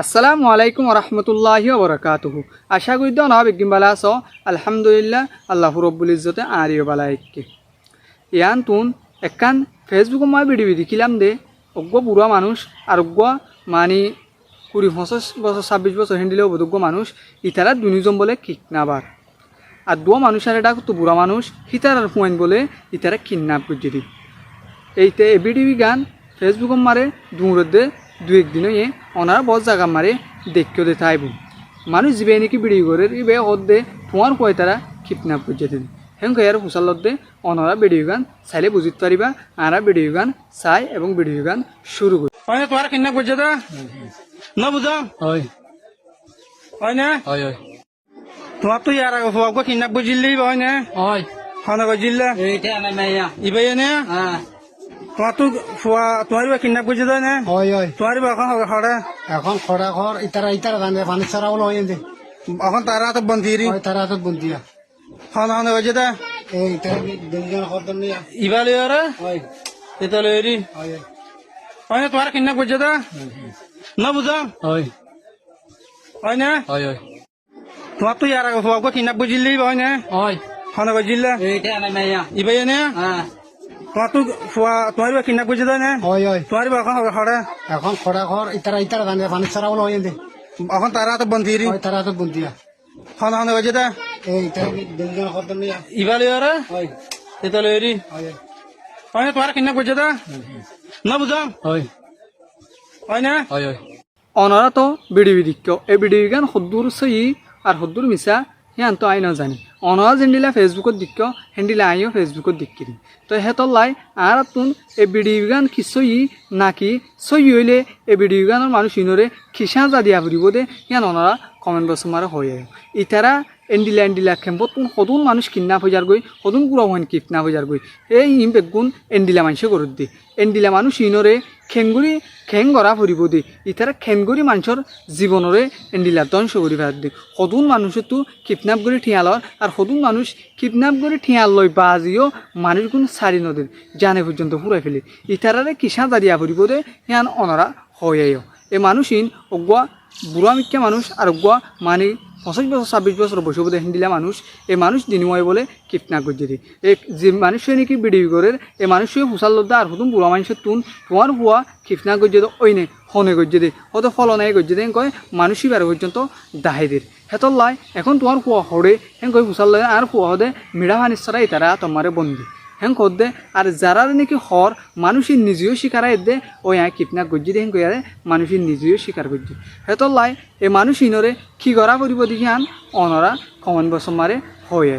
আসসালামু আলাইকুম রহমতুল্লাহি ওবরাকাতুহু। আশা করি তো না বেগিম বালা আছো। আলহামদুলিল্লাহ আল্লাহ রব্বুল ইজ্জতে আরিও বালা একে ইয়ান তুন একান ফেসবুক মই ভিডিও দেখিলাম দে অজ্ঞ বুড়া মানুষ আর অজ্ঞ মানি 20-25 বছর হেন্ডিলেও বোধজ্ঞ মানুষ ইতারা দুনিজন বলে কিডন্যাপার আর দুয়া মানুষ আর এটা তো বুড়া মানুষ হিতারার ফুয়াইন বলে ইতারা কিডন্যাপ করছে দি এইতে এ ভিডিও গান ফেসবুক মারে দূরে দু একদিনও ওনারা বস জায়গা মারে দেখকেও দে থাইব মানুষ যাবে নাকি ভিডিও করে ইবে দে তোমার কয় তারা কিডন্যাপ করছে দিন হেঙ্কে আর হুসালত দে ওনারা ভিডিও গান চাইলে বুঝতে পারিবা আর ভিডিও গান চাই এবং ভিডিও গান শুরু করি তোমার কিডন্যাপ করছে দা না বুঝা হয় হয় না হয় হয় তোমার তো ইয়ার আগে ফুয়াকে কিডন্যাপ করছিলি হয় না হয় খানা করছিল এইটা না মাইয়া ইবে না হ্যাঁ তোমার তো ফুয়া তোমার কিডন্যাপ করছে তাই না হয় হয় তোমার এখন খড়া ঘর ইতারা জানে পানি ছাড়া বলো হয় এখন তারা তো বন্দি তারা তো বন্দি খানা খানা করছে তা এই দুজন খতম নিয়ে ইবালে আরে হয় এটা লইরি হয় হয় তোমার কিডন্যাপ করছে তা না বুঝা হয় হয় না হয় হয় তোমার তো ইয়ার আগে ফুয়াকে কিডন্যাপ করছিলি হয় না হয় খানা করছিল এইটা না মাইয়া ইবে না হ্যাঁ তোমার তো ফুয়া তোমার কিডন্যাপ করছে তাই না হয় হয় তোমার এখন খড়া ঘর ইতারা জানে পানি ছাড়া বলো হয় এখন তারা তো বন্দি তারা তো বন্দি খানা খানা করছে তা এই দুজন খতম নিয়ে ইবালে আরে হয় এটা লইরি হয় হয় তোমার কিডন্যাপ করছে তা না বুঝা হয় হয় না হয় হয় অনারা তো ভিডিও দিক্য এই ভিডিও গান সদ্দুর সই আর সদ্দুর মিশা হিয়ান তো আই নাজানি অনারা যেদিলা ফেসবুকত দিক্য হেন্দিলা আইও ফেসবুকত দিক্কিরি তো হেতর লাই আর তুন এই ভিডিও গান কি সই নাকি সই হইলে এই ভিডিও গানের মানুষ ইনরে খিসা যা দিয়া ফুরিব দে হিয়ান অনারা কমেন্ট বক্স মারে হয়ে ইতারা এন্ডিলা খেম্পত সদুন মানুষ কিডন্যাপ হয়ে যার গই সদুন পুরা হন কিডন্যাপ হয়ে যার গই এই ইম বেগুন এন্ডিলা মানুষে করত দি এন্ডিলা মানুষ ইনরে খেঙ্গুরি খেং গড়া ফুরিব দি ইতারা খেঙ্গুরি মানুষের জীবনরে এন্ডিলা ধ্বংস করি ফেলার দি সদুন মানুষের তো কিডন্যাপ করে ঠিয়ালর আর সদুন মানুষ কিডন্যাপ করে ঠিয়াল লই বাজিও মানুষ গুণ সারি নদীর জানে পর্যন্ত ফুরাই ফেলে ইতারারে কিসা দাঁড়িয়া ফুরিব দে হিয়ান অনরা হয়েও এই মানুষ ইন অগুয়া বুড়া মিক্কা মানুষ আর অগুয়া মানে 25-26 বছর বসে বোধ হিন্দিলা মানুষ এই মানুষ দিনময় বলে কিডন্যাপ করছে দি এই যে মানুষে নাকি ভিডিও করে এই মানুষে হুসাল লদ্দা আর হুতুম বুড়া মানুষের তুন তোমার হুয়া কিডন্যাপ করছে তো ওই নে হনে করছে দে হয়তো ফল নাই করছে দে কয় মানুষই বেড়ে পর্যন্ত দাহাইদের হেতর লাই এখন তোমার হুয়া হরে হেন কয় হুসাল লয় আর হুয়া হদে মিড়া পানির ছাড়া তারা তোমারে বন্দি হেন দে আর যারা নাকি হর মানুষের নিজেও শিকার দে ওই কিডন্যাপ করছি দে হেন কই মানুষের নিজেও শিকার করছে হেতর লাই এই মানুষ ইনরে কি করা করিব দেখি আন অনরা কমেন্ট বক্স মারে হয়ে